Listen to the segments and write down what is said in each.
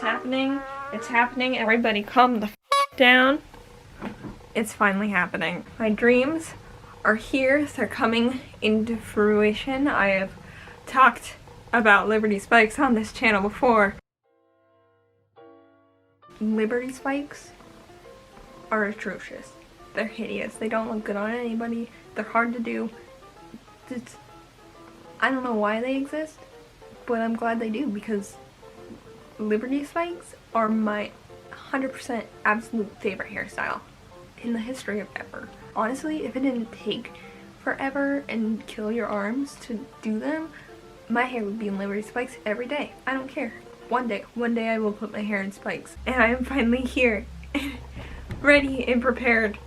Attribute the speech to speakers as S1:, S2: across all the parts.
S1: happening. It's happening. Everybody calm the f down. It's finally happening. My dreams are here. They're coming into fruition. I have talked about Liberty Spikes on this channel before. Liberty Spikes are atrocious. They're hideous. They don't look good on anybody. They're hard to do. I don't know why they exist, but I'm glad they do because Liberty Spikes are my 100% absolute favorite hairstyle in the history of ever. Honestly, if it didn't take forever and kill your arms to do them, my hair would be in Liberty Spikes every day. I don't care. One day I will put my hair in spikes. And I am finally here, ready and prepared.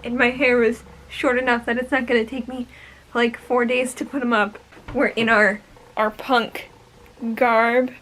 S1: And my hair was short enough that it's not gonna take me like 4 days to put them up. We're in our punk garb.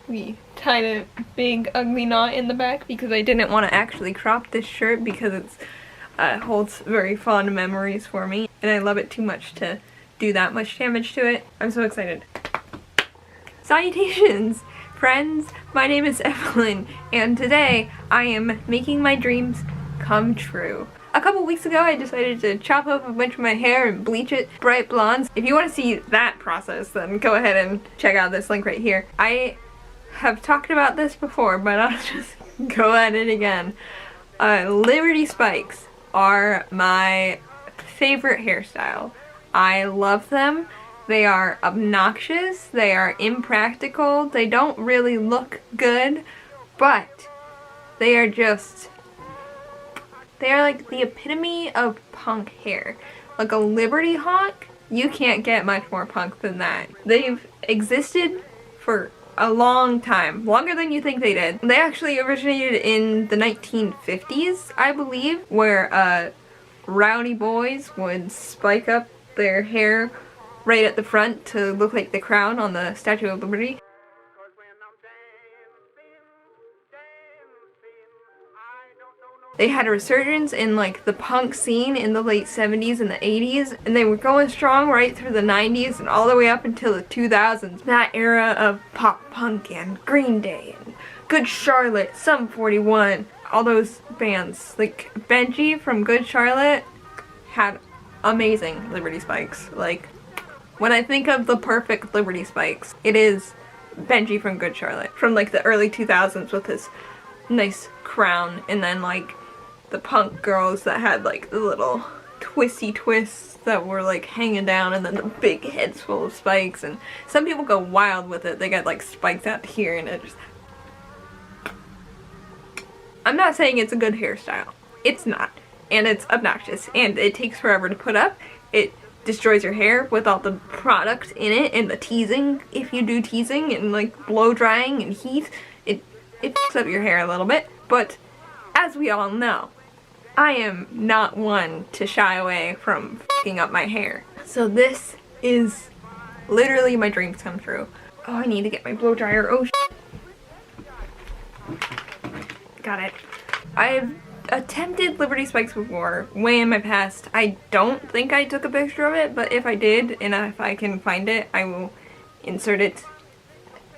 S1: We tied a big ugly knot in the back because I didn't want to actually crop this shirt because it holds very fond memories for me. And I love it too much to do that much damage to it. I'm so excited. Salutations, friends! My name is Eveline, and today I am making my dreams come true. A couple weeks ago I decided to chop up a bunch of my hair and bleach it bright blonde. If you want to see that process, then go ahead and check out this link right here. I have talked about this before, but I'll just go at it again. Liberty Spikes are my favorite hairstyle. I love them. They are obnoxious, they are impractical, they don't really look good, but they are like the epitome of punk hair. Like a Liberty Hawk, you can't get much more punk than that. They've existed for a long time, longer than you think they did. They actually originated in the 1950s, I believe, where rowdy boys would spike up their hair right at the front to look like the crown on the Statue of Liberty. They had a resurgence in like the punk scene in the late 70s and the 80s, and they were going strong right through the 90s and all the way up until the 2000s. That era of pop punk and Green Day and Good Charlotte, Sum 41, all those bands. Like Benji from Good Charlotte had amazing Liberty Spikes. Like, when I think of the perfect Liberty Spikes, it is Benji from Good Charlotte. From like the early 2000s with his nice crown, and then like the punk girls that had like the little twisty twists that were like hanging down, and then the big heads full of spikes. And some people go wild with it. They got like spikes out here and it just... I'm not saying it's a good hairstyle. It's not. And it's obnoxious. And it takes forever to put up. It destroys your hair with all the product in it and the teasing. If you do teasing and like blow drying and heat, it fucks up your hair a little bit. But as we all know, I am not one to shy away from fucking up my hair. So this is literally my dreams come true. Oh, I need to get my blow dryer. Oh shit. Got it. I've attempted Liberty Spikes before, way in my past. I don't think I took a picture of it, but if I did, and if I can find it, I will insert it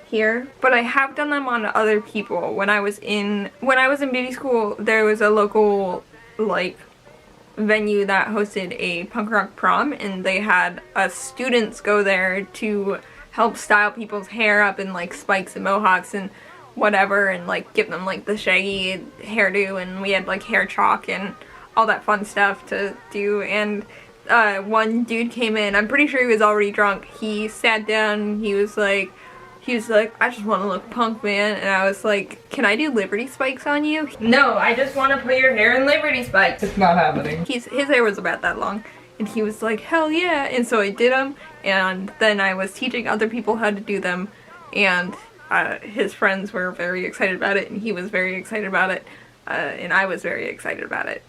S1: here. But I have done them on other people. When I was in beauty school, there was a local like venue that hosted a punk rock prom, and they had students go there to help style people's hair up in like spikes and mohawks and whatever, and like give them like the shaggy hairdo, and we had like hair chalk and all that fun stuff to do. And one dude came in, I'm pretty sure he was already drunk. He sat down, he was like, I just want to look punk, man. And I was like, can I do Liberty Spikes on you? No, I just want to put your hair in Liberty Spikes.
S2: It's not happening.
S1: His hair was about that long, and he was like, hell yeah. And so I did them, and then I was teaching other people how to do them, and his friends were very excited about it, and he was very excited about it, and I was very excited about it.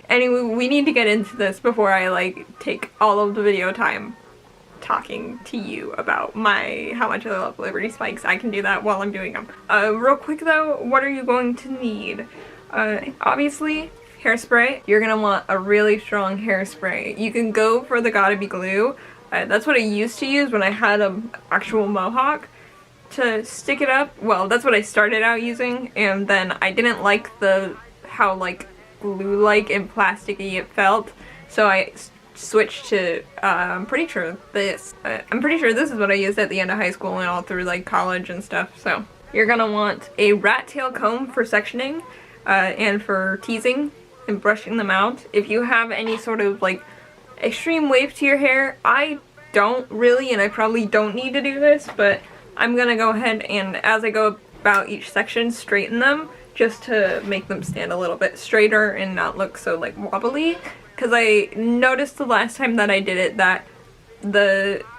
S1: Anyway, we need to get into this before I like take all of the video time talking to you about how much I love Liberty Spikes. I can do that while I'm doing them. Real quick though, what are you going to need? Obviously, hairspray. You're gonna want a really strong hairspray. You can go for the Gotta Be glue. That's what I used to use when I had an actual mohawk to stick it up, well, that's what I started out using, and then I didn't like how like glue-like and plasticky it felt, so I switched to, I'm pretty sure this is what I used at the end of high school and all through like college and stuff. So you're gonna want a rat tail comb for sectioning, and for teasing and brushing them out. If you have any sort of like extreme wave to your hair, I don't really, and I probably don't need to do this, but I'm gonna go ahead and as I go about each section, straighten them just to make them stand a little bit straighter and not look so like wobbly. Because I noticed the last time that I did it that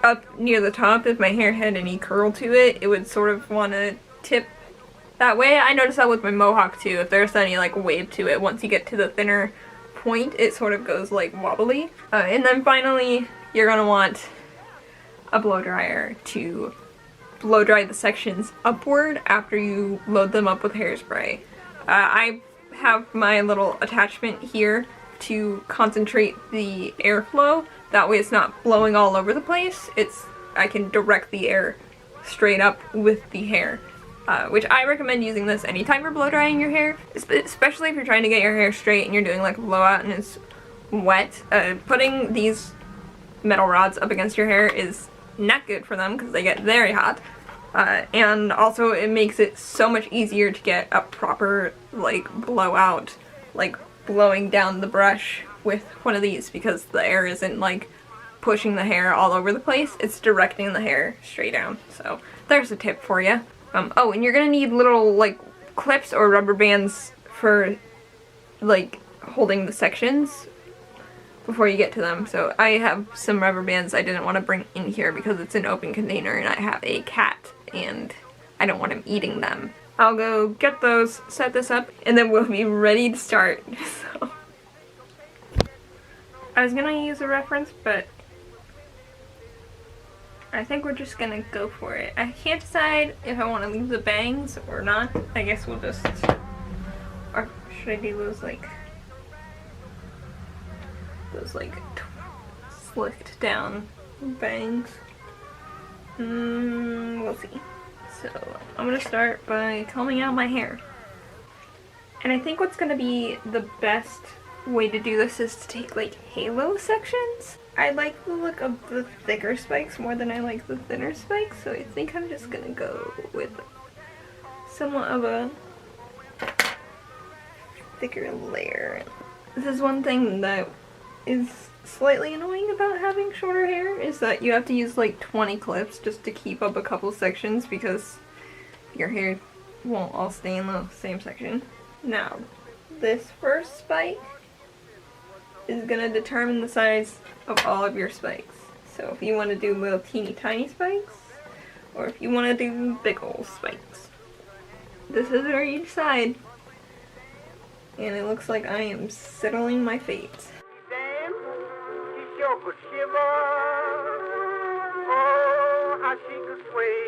S1: up near the top, if my hair had any curl to it, it would sort of want to tip that way. I noticed that with my mohawk too. If there's any like wave to it, once you get to the thinner point, it sort of goes like wobbly. And then finally, you're gonna want a blow dryer to blow dry the sections upward after you load them up with hairspray. I have my little attachment here to concentrate the airflow. That way it's not blowing all over the place. I can direct the air straight up with the hair. Which I recommend using this anytime you're blow drying your hair, especially if you're trying to get your hair straight and you're doing like a blowout and it's wet. Putting these metal rods up against your hair is not good for them because they get very hot. And also it makes it so much easier to get a proper like blowout, like blowing down the brush with one of these, because the air isn't like pushing the hair all over the place, it's directing the hair straight down. So there's a tip for you. Oh, and you're gonna need little like clips or rubber bands for like holding the sections before you get to them. So I have some rubber bands I didn't want to bring in here because it's an open container and I have a cat and I don't want him eating them. I'll go get those, set this up, and then we'll be ready to start. So I was gonna use a reference, but I think we're just gonna go for it. I can't decide if I want to leave the bangs or not. I guess we'll just, or should I do those like slicked down bangs? We'll see. So I'm gonna start by combing out my hair. And I think what's gonna be the best way to do this is to take like halo sections. I like the look of the thicker spikes more than I like the thinner spikes, so I think I'm just gonna go with somewhat of a thicker layer. This is one thing that is slightly annoying about having shorter hair, is that you have to use like 20 clips just to keep up a couple sections because your hair won't all stay in the same section. Now, this first spike is gonna determine the size of all of your spikes. So if you want to do little teeny tiny spikes, or if you want to do big old spikes, this is for each side. And it looks like I am settling my fate.
S2: Could shiver, oh, how she could sway.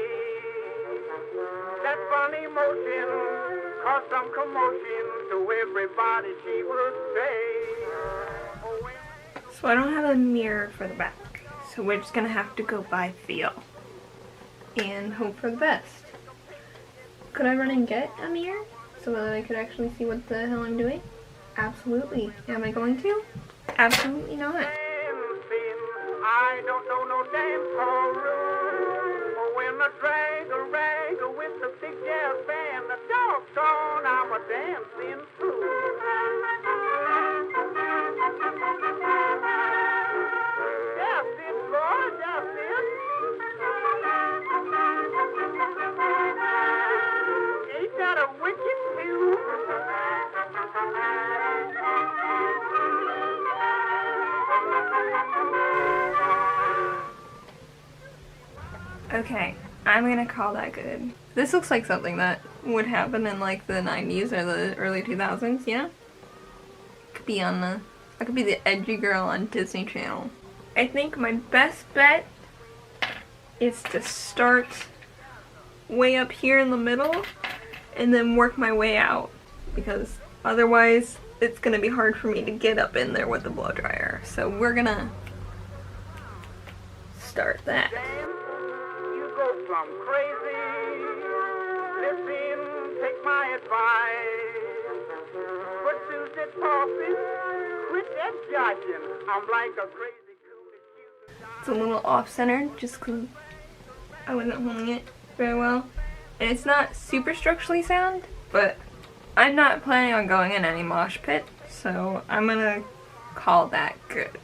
S2: That funny motion caused some commotion to everybody, she would say.
S1: So I don't have a mirror for the back, so we're just gonna have to go by feel and hope for the best. Could I run and get a mirror so that I could actually see what the hell I'm doing? Absolutely. Am I going to? Absolutely not.
S2: I don't know no dance hall room. When I drag a rag with the big jazz band, the doggone, I'm a dancing fool. Just it, boy, just it. Ain't that a wicked tune?
S1: Okay, I'm gonna call that good. This looks like something that would happen in like the 90s or the early 2000s, you know? Could be on the, I could be the edgy girl on Disney Channel. I think my best bet is to start way up here in the middle and then work my way out, because otherwise it's gonna be hard for me to get up in there with the blow dryer. So we're gonna start that.
S2: You go plumb crazy. Listen, take my advice. But Susie Poppy, quit that joshing. I'm like a crazy cool.
S1: It's a little off-centered just because I wasn't holding it very well. And it's not super structurally sound, but I'm not planning on going in any mosh pit, so I'm gonna call that good.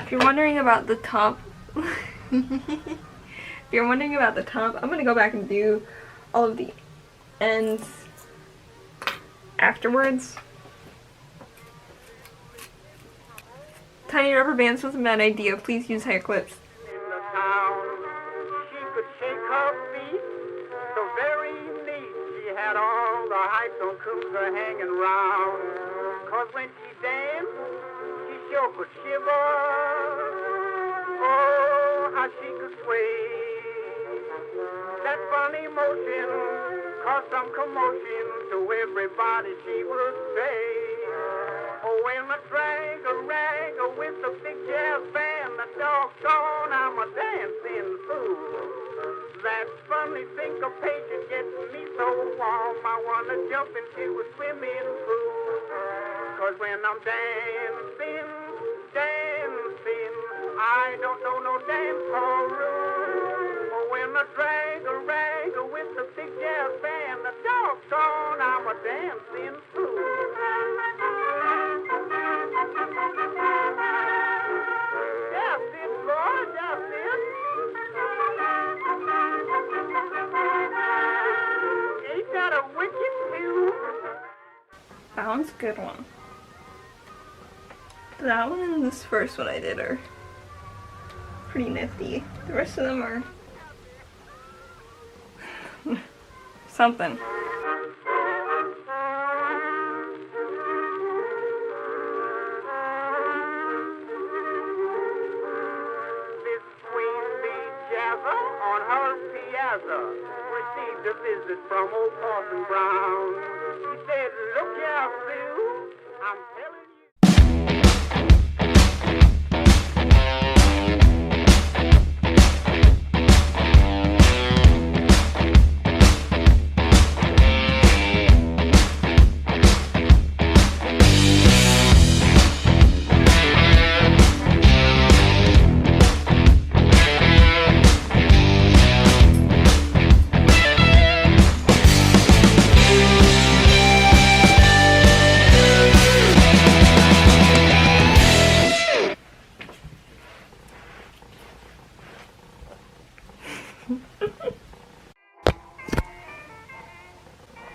S1: If you're wondering about the top, if you're wondering about the top, I'm gonna go back and do all of the ends afterwards. Tiny rubber bands was a bad idea. Please use hair clips.
S2: In the town, she could shake her feet so very neat. She had all the heights on Cooper hanging round. 'Cause when she danced, she sure could shiver. Oh, how she could sway. That funny motion caused some commotion to everybody, she would say. Oh, when I drag a rag with the big jazz band, the doggone, I'm a dancing fool. That funny syncopation gets me so warm, I wanna jump into a swimming pool. 'Cause when I'm dancing, dancing, I don't know no dance hall rule. Oh, when I drag a rag with the big jazz band, the doggone, I'm a dancing fool. That's it, boy, that's it. Ain't that a wicked tune?
S1: That one's a good one. That one and this first one I did are pretty nifty. The rest of them are something.
S2: On her piazza, received a visit from old Parson Brown. He said, look here, Sue, I'm telling you.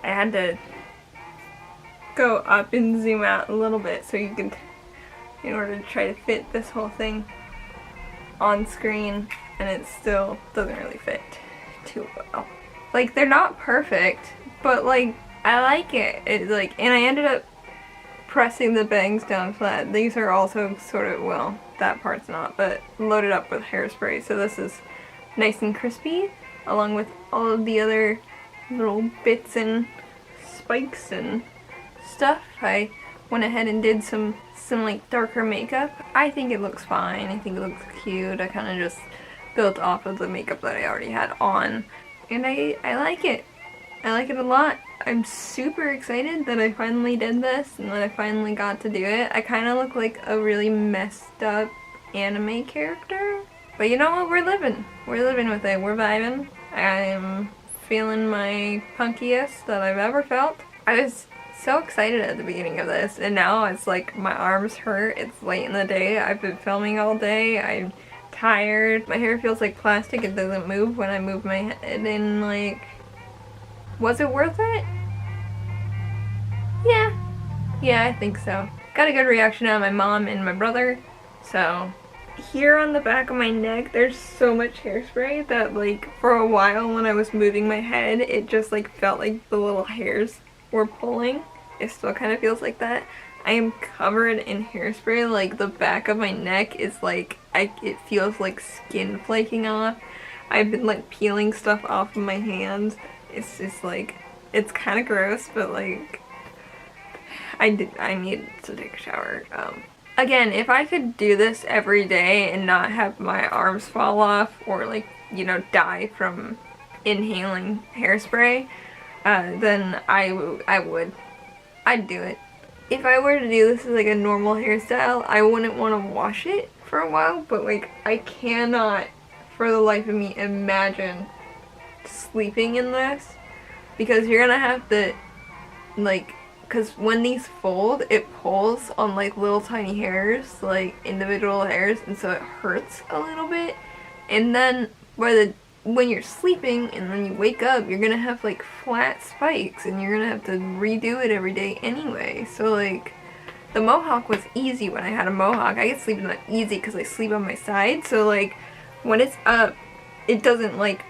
S1: I had to go up and zoom out a little bit so you could, in order to try to fit this whole thing on screen, and it still doesn't really fit too well. Like, they're not perfect, but like, I like it. And I ended up pressing the bangs down flat. These are also sort of, well, that part's not, but loaded up with hairspray, so this is nice and crispy, along with all of the other little bits and spikes and stuff. I went ahead and did some like darker makeup. I think it looks fine. I think it looks cute. I kind of just built off of the makeup that I already had on, and I like it. I like it a lot. I'm super excited that I finally did this and that I finally got to do it. I kind of look like a really messed up anime character, but you know what? We're living with it. We're vibing. I'm feeling my punkiest that I've ever felt. I was so excited at the beginning of this, and now it's like my arms hurt. It's late in the day. I've been filming all day. I'm tired. My hair feels like plastic. It doesn't move when I move my head, and like, was it worth it? Yeah, I think so. Got a good reaction out of my mom and my brother, so. Here on the back of my neck, there's so much hairspray that like for a while when I was moving my head, it just like felt like the little hairs were pulling. It still kind of feels like that. I am covered in hairspray. Like the back of my neck is like, it feels like skin flaking off. I've been like peeling stuff off of my hands. It's just like, it's kind of gross, but like I need to take a shower. Again, if I could do this every day and not have my arms fall off or like you know, die from inhaling hairspray, then I'd do it. If I were to do this as like a normal hairstyle, I wouldn't want to wash it for a while, but like I cannot for the life of me imagine sleeping in this, because you're gonna have to like, because when these fold, it pulls on like little tiny hairs, like individual hairs, and so it hurts a little bit. And then when you're sleeping and then you wake up, you're gonna have like flat spikes and you're gonna have to redo it every day anyway. So like, the mohawk was easy when I had a mohawk. I could sleep in that easy because I sleep on my side. So like, when it's up, it doesn't like,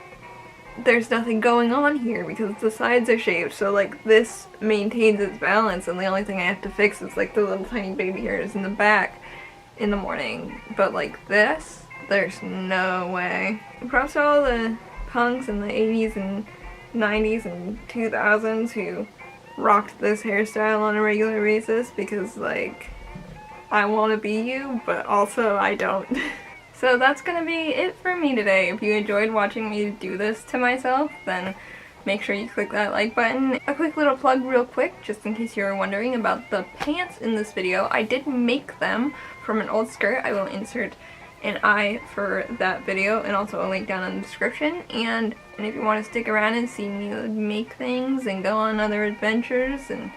S1: there's nothing going on here because the sides are shaved. So like, this maintains its balance, and the only thing I have to fix is like the little tiny baby hairs in the back in the morning. But like this, there's no way. Props to all the punks in the 80s and 90s and 2000s who rocked this hairstyle on a regular basis, because like, I want to be you, but also I don't. So that's gonna be it for me today. If you enjoyed watching me do this to myself, then make sure you click that like button. A quick little plug real quick, just in case you were wondering about the pants in this video. I did make them from an old skirt. I will insert an eye for that video and also a link down in the description. And if you want to stick around and see me make things and go on other adventures and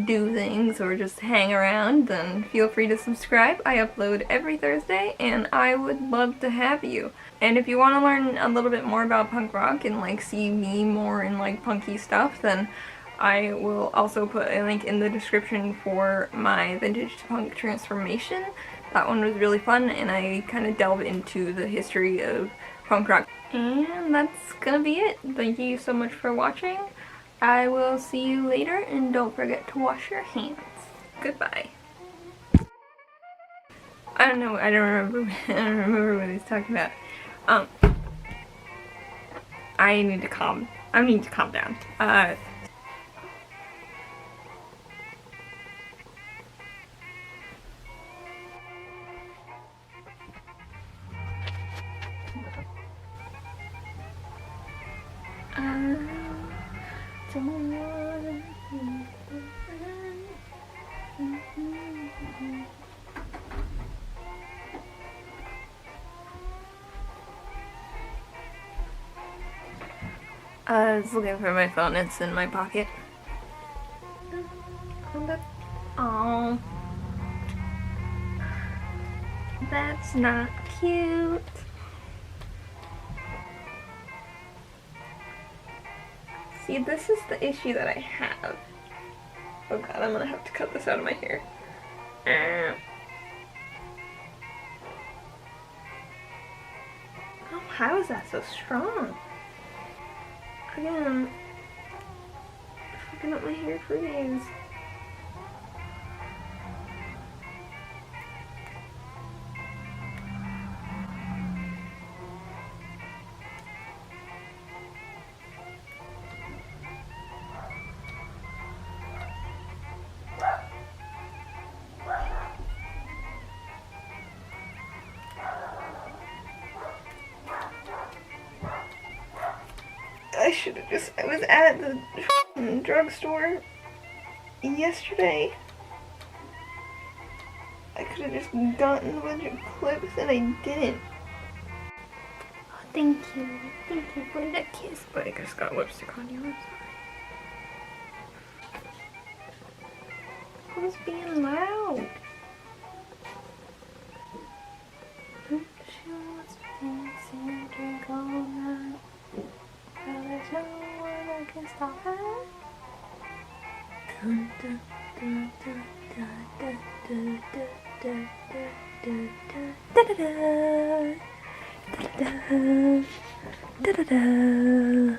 S1: do things or just hang around, then feel free to subscribe. I upload every Thursday and I would love to have you. And if you want to learn a little bit more about punk rock and like see me more in like punky stuff, then I will also put a link in the description for my vintage to punk transformation. That one was really fun, and I kind of delve into the history of punk rock. And that's gonna be it. Thank you so much for watching. I will see you later, and don't forget to wash your hands. Goodbye. I don't know, I don't remember what he's talking about. I need to calm down. I was looking for my phone, it's in my pocket. Oh, that's not cute. See, this is the issue that I have. Oh god, I'm gonna have to cut this out of my hair. Oh, how is that so strong? Again, fucking up my hair for days. I was at the drugstore yesterday. I could have just gotten a bunch of clips and I didn't. Oh, thank you for that kiss. But I just got lipstick on you, I'm sorry. Who's being loud? She wants to dance and drink all night. Well, there's no one that can stop her. Dun, dun, dun, dun, dun, dun, dun, dun, dun, dun, dun, dun, dun, dun, dun, dun, dun, dun.